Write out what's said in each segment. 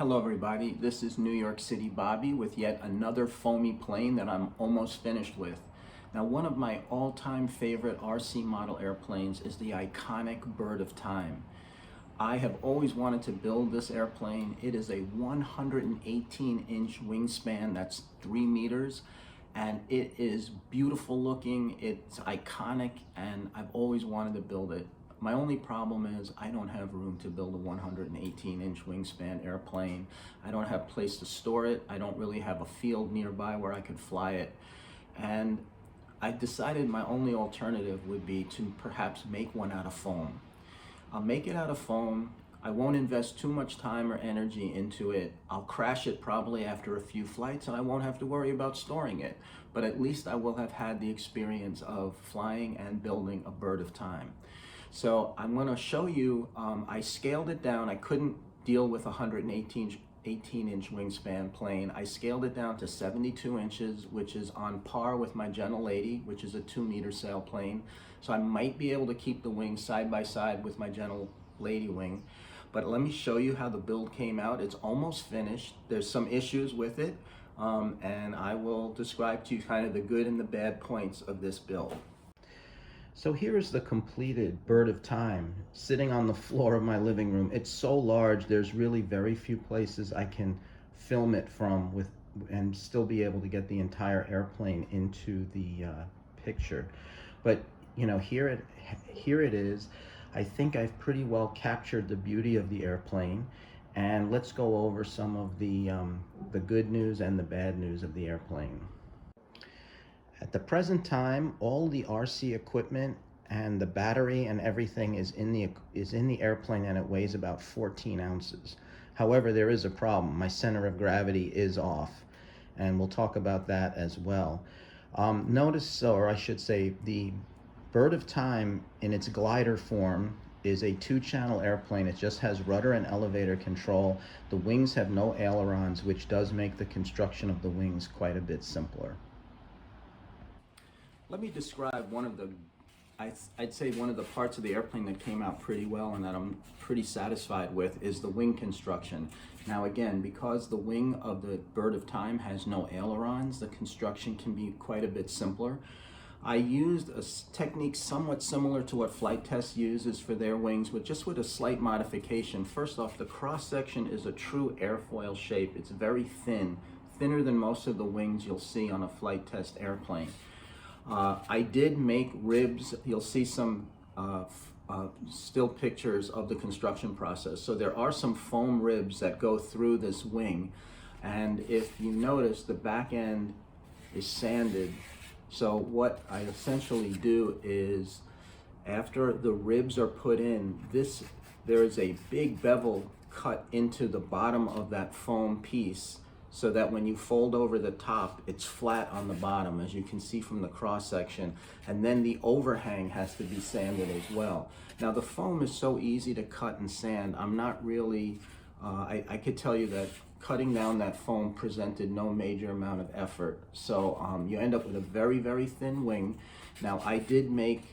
Hello everybody, this is New York City Bobby with yet another foamy plane that I'm almost finished with. Now, one of my all-time favorite RC model airplanes is the iconic Bird of Time. I have always wanted to build this airplane. It is a 118-inch wingspan, that's 3 meters, and it is beautiful looking, it's iconic, and I've always wanted to build it. My only problem is I don't have room to build a 118-inch wingspan airplane. I don't have a place to store it. I don't really have a field nearby where I could fly it. And I decided my only alternative would be to perhaps make one out of foam. I'll make it out of foam. I won't invest too much time or energy into it. I'll crash it probably after a few flights and I won't have to worry about storing it. But at least I will have had the experience of flying and building a Bird of Time. So I'm going to show you, I scaled it down. I couldn't deal with a 118-inch wingspan plane. I scaled it down to 72 inches, which is on par with my Gentle Lady, which is a 2-meter sailplane. So I might be able to keep the wings side by side with my Gentle Lady wing. But let me show you how the build came out. It's almost finished. There's some issues with it, and I will describe to you kind of the good and the bad points of this build. So here is the completed Bird of Time sitting on the floor of my living room. It's so large, there's really very few places I can film it from and still be able to get the entire airplane into the picture. But you know, here it is. I think I've pretty well captured the beauty of the airplane. And let's go over some of the good news and the bad news of the airplane. At the present time, all the RC equipment and the battery and everything is in the airplane, and it weighs about 14 ounces. However, there is a problem. My center of gravity is off, and we'll talk about that as well. Notice, or I should say, the Bird of Time in its glider form is a 2-channel airplane. It just has rudder and elevator control. The wings have no ailerons, which does make the construction of the wings quite a bit simpler. Let me describe one of the, I'd say one of the parts of the airplane that came out pretty well and that I'm pretty satisfied with is the wing construction. Now again, because the wing of the Bird of Time has no ailerons, the construction can be quite a bit simpler. I used a technique somewhat similar to what Flight Test uses for their wings, but just with a slight modification. First off, the cross section is a true airfoil shape. It's very thin, thinner than most of the wings you'll see on a Flight Test airplane. I did make ribs. You'll see some still pictures of the construction process. So there are some foam ribs that go through this wing. And if you notice, the back end is sanded. So what I essentially do is, after the ribs are put in, there is a big bevel cut into the bottom of that foam piece, so that when you fold over the top, it's flat on the bottom, as you can see from the cross section. And then the overhang has to be sanded as well. Now the foam is so easy to cut and sand, I'm not really, I could tell you that cutting down that foam presented no major amount of effort. So you end up with a very, very thin wing. Now I did make,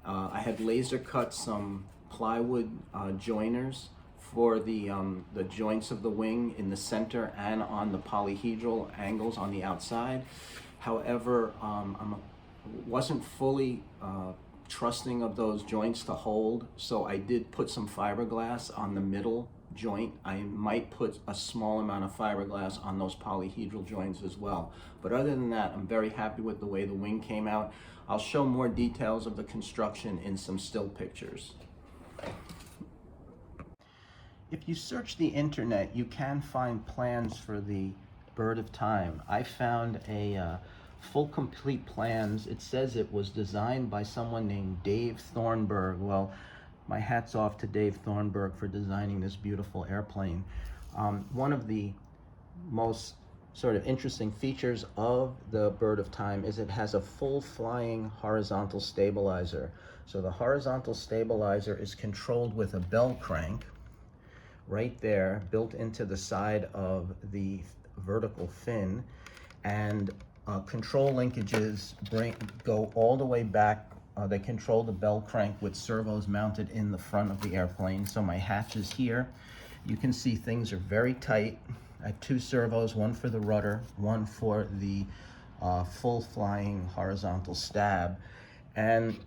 I had laser cut some plywood joiners for the joints of the wing in the center and on the polyhedral angles on the outside. However, I wasn't fully trusting of those joints to hold, so I did put some fiberglass on the middle joint. I might put a small amount of fiberglass on those polyhedral joints as well. But other than that, I'm very happy with the way the wing came out. I'll show more details of the construction in some still pictures. If you search the internet, you can find plans for the Bird of Time. I found a full complete plans. It says it was designed by someone named Dave Thornburg. Well, my hat's off to Dave Thornburg for designing this beautiful airplane. One of the most sort of interesting features of the Bird of Time is it has a full flying horizontal stabilizer. So the horizontal stabilizer is controlled with a bell crank right there, built into the side of the vertical fin, and control linkages go all the way back. They control the bell crank with servos mounted in the front of the airplane. So my hatch is here, You can see things are very tight. I have two servos, one for the rudder, one for the full flying horizontal stab. And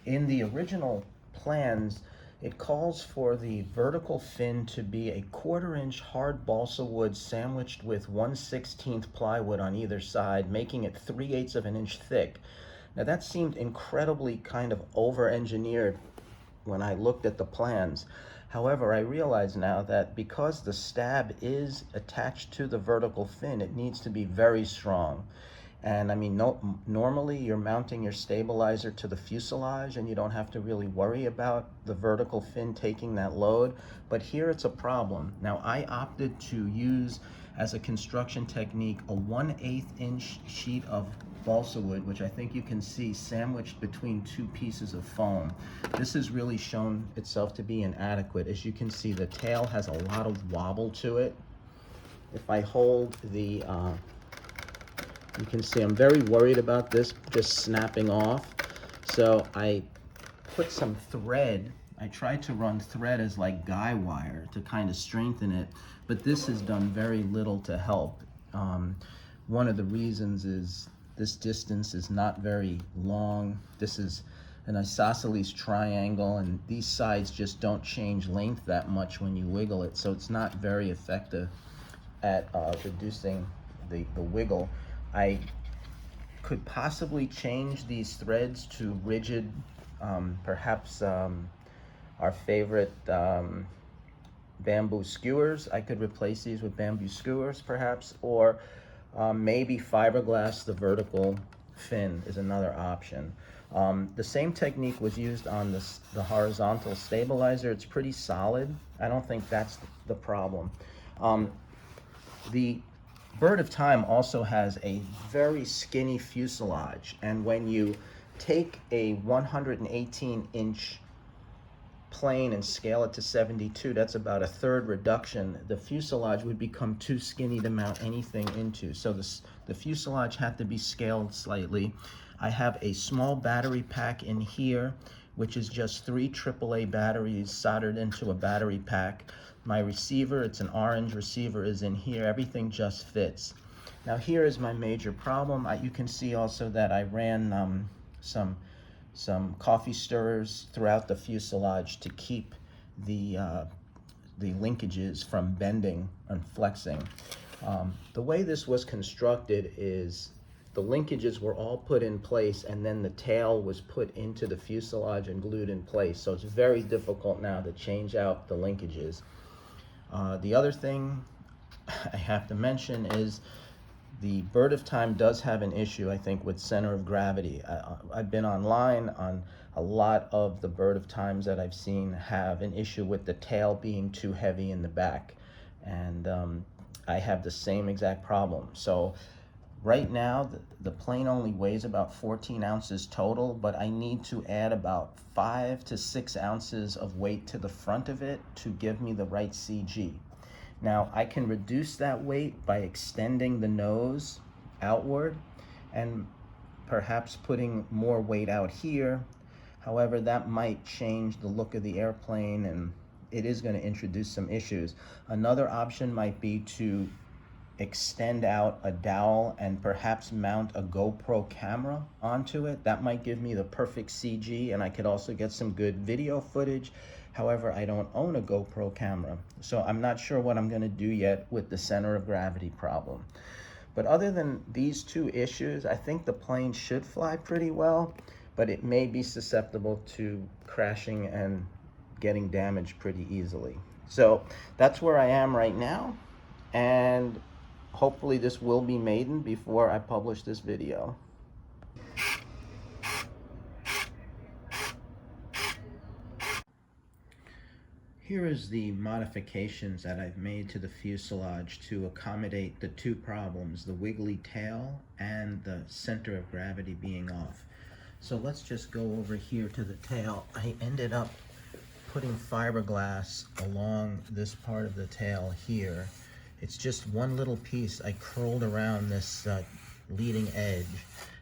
in the original plans, it calls for the vertical fin to be a 1/4 inch hard balsa wood sandwiched with 1/16 plywood on either side, making it 3/8 of an inch thick. Now that seemed incredibly kind of over-engineered when I looked at the plans. However, I realize now that because the stab is attached to the vertical fin, it needs to be very strong. And I mean, normally you're mounting your stabilizer to the fuselage and you don't have to really worry about the vertical fin taking that load, but here it's a problem. Now I opted to use as a construction technique a 1/8 inch sheet of balsa wood, which I think you can see sandwiched between two pieces of foam. This has really shown itself to be inadequate. As you can see, the tail has a lot of wobble to it. If I hold the you can see I'm very worried about this just snapping off. So I put some thread. I tried to run thread as like guy wire to kind of strengthen it, but this has done very little to help. One of the reasons is this distance is not very long. This is an isosceles triangle, and these sides just don't change length that much when you wiggle it, so it's not very effective at reducing the wiggle. I could possibly change these threads to rigid, perhaps our favorite bamboo skewers. I could replace these with bamboo skewers perhaps, or maybe fiberglass the vertical fin is another option. The same technique was used on the horizontal stabilizer. It's pretty solid. I don't think that's the problem. The Bird of Time also has a very skinny fuselage, and when you take a 118 inch plane and scale it to 72, that's about a third reduction. The fuselage would become too skinny to mount anything into, so the fuselage had to be scaled slightly. I have a small battery pack in here, which is just 3 AAA batteries soldered into a battery pack. My receiver, it's an orange receiver, is in here. Everything just fits. Now here is my major problem. You can see also that I ran some coffee stirrers throughout the fuselage to keep the linkages from bending and flexing. The way this was constructed is the linkages were all put in place, and then the tail was put into the fuselage and glued in place. So it's very difficult now to change out the linkages. The other thing I have to mention is the Bird of Time does have an issue, I think, with center of gravity. I've been online on a lot of the Bird of Times that I've seen have an issue with the tail being too heavy in the back. And I have the same exact problem. So right now, the plane only weighs about 14 ounces total, but I need to add about 5 to 6 ounces of weight to the front of it to give me the right CG. Now, I can reduce that weight by extending the nose outward and perhaps putting more weight out here. However, that might change the look of the airplane, and it is going to introduce some issues. Another option might be to extend out a dowel and perhaps mount a GoPro camera onto it. That might give me the perfect CG, and I could also get some good video footage. However, I don't own a GoPro camera, so I'm not sure what I'm going to do yet with the center of gravity problem. But other than these two issues, I think the plane should fly pretty well, but it may be susceptible to crashing and getting damaged pretty easily. So that's where I am right now, and hopefully this will be maiden before I publish this video. Here is the modifications that I've made to the fuselage to accommodate the two problems, the wiggly tail and the center of gravity being off. So let's just go over here to the tail. I ended up putting fiberglass along this part of the tail here. It's just one little piece I curled around this leading edge,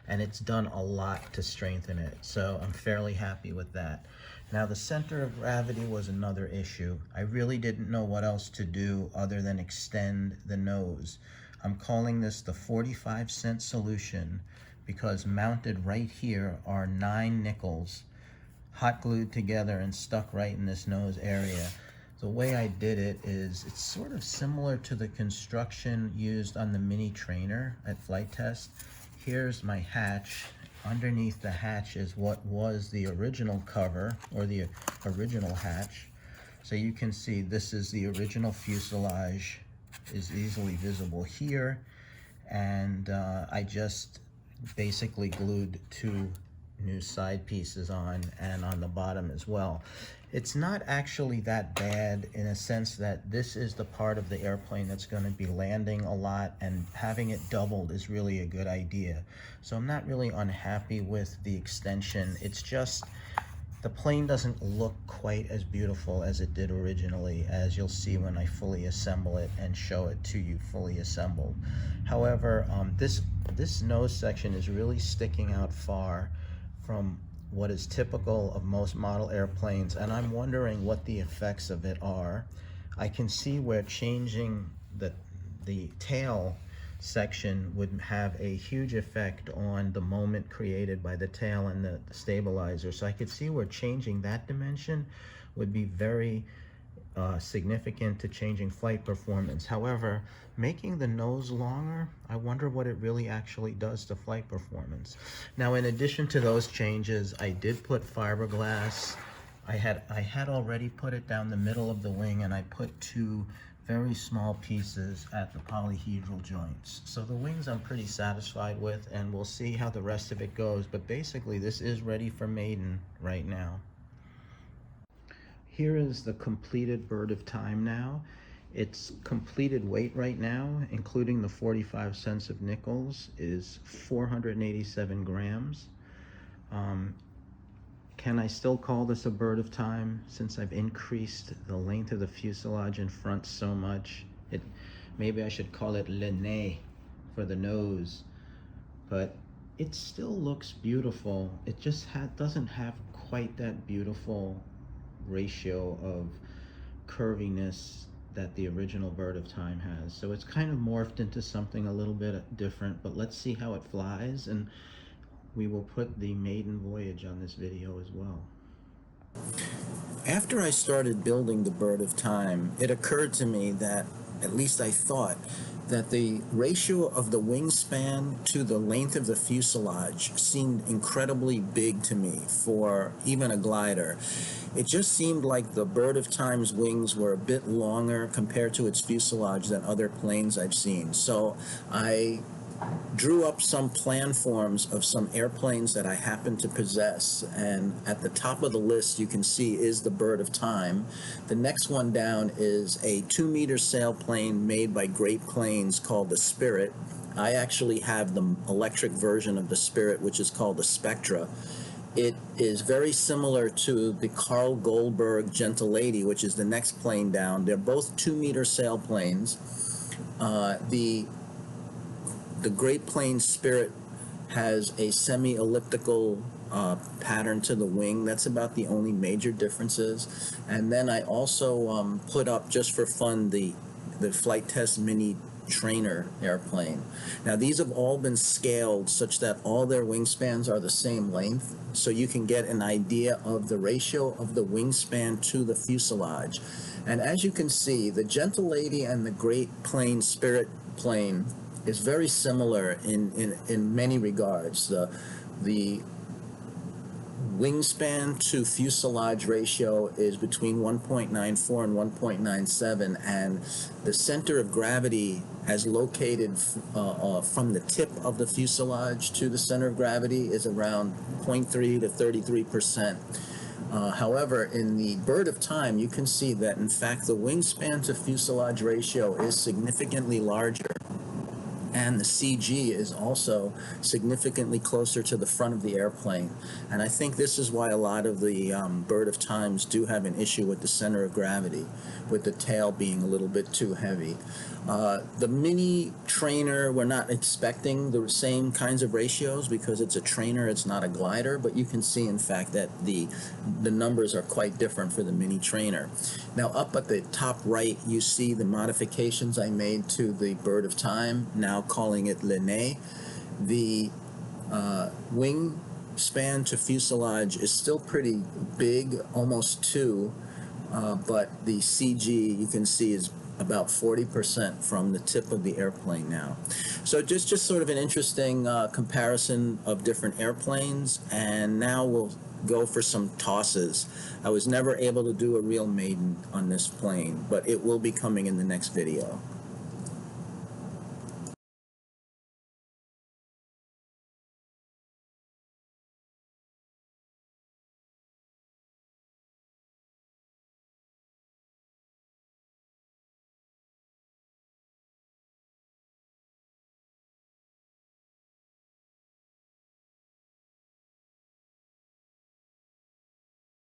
and it's done a lot to strengthen it. So I'm fairly happy with that. Now the center of gravity was another issue. I really didn't know what else to do other than extend the nose. I'm calling this the 45-cent solution because mounted right here are 9 nickels hot glued together and stuck right in this nose area. The way I did it is it's sort of similar to the construction used on the mini trainer at Flight Test. Here's my hatch. Underneath the hatch is what was the original cover, or the original hatch. So you can see this is the original fuselage, is easily visible here. And I just basically glued 2 new side pieces on, and on the bottom as well. It's not actually that bad in a sense that this is the part of the airplane that's going to be landing a lot, and having it doubled is really a good idea. So I'm not really unhappy with the extension. It's just the plane doesn't look quite as beautiful as it did originally, as you'll see when I fully assemble it and show it to you fully assembled. However, this nose section is really sticking out far from what is typical of most model airplanes, and I'm wondering what the effects of it are. I can see where changing the tail section would have a huge effect on the moment created by the tail and the stabilizer. So I could see where changing that dimension would be very significant to changing flight performance. However, making the nose longer, I wonder what it really actually does to flight performance. Now, in addition to those changes, I did put fiberglass. I had already put it down the middle of the wing, and I put 2 very small pieces at the polyhedral joints. So the wings I'm pretty satisfied with, and we'll see how the rest of it goes. But basically, this is ready for maiden right now. Here is the completed bird of time now. Its completed weight right now, including the 45 cents of nickels, is 487 grams. Can I still call this a bird of time since I've increased the length of the fuselage in front so much? Maybe I should call it le nez for the nose, but it still looks beautiful. It just doesn't have quite that beautiful ratio of curviness that the original bird of time has. So it's kind of morphed into something a little bit different, but let's see how it flies, and we will put the maiden voyage on this video as well. After I started building the bird of time, it occurred to me that, at least I thought, that the ratio of the wingspan to the length of the fuselage seemed incredibly big to me for even a glider. It just seemed like the bird of time's wings were a bit longer compared to its fuselage than other planes I've seen. So I drew up some plan forms of some airplanes that I happen to possess, and at the top of the list you can see is the bird of time. The next one down is a 2-meter sailplane made by Great Plains called the Spirit. I actually have the electric version of the Spirit, which is called the Spectra. It is very similar to the Carl Goldberg Gentle Lady, which is the next plane down. They're both 2-meter sailplanes. The Great Plains Spirit has a semi-elliptical pattern to the wing. That's about the only major differences. And then I also put up, just for fun, the Flight Test Mini Trainer airplane. Now, these have all been scaled such that all their wingspans are the same length, so you can get an idea of the ratio of the wingspan to the fuselage. And as you can see, the Gentle Lady and the Great Plains Spirit plane is very similar in many regards. The wingspan to fuselage ratio is between 1.94 and 1.97, and the center of gravity as located from the tip of the fuselage to the center of gravity is around 0.3 to 33%. However, in the bird of time, you can see that, in fact, the wingspan to fuselage ratio is significantly larger. and the CG is also significantly closer to the front of the airplane. And I think this is why a lot of the bird of times do have an issue with the center of gravity, with the tail being a little bit too heavy. The mini trainer, we're not expecting the same kinds of ratios because it's a trainer, it's not a glider, but you can see in fact that the numbers are quite different for the mini trainer. Now up at the top right, you see the modifications I made to the bird of time, now calling it Linné. The wing span to fuselage is still pretty big, almost 2, but the CG you can see is about 40% from the tip of the airplane now. So just sort of an interesting comparison of different airplanes, and now we'll go for some tosses. I was never able to do a real maiden on this plane, but it will be coming in the next video.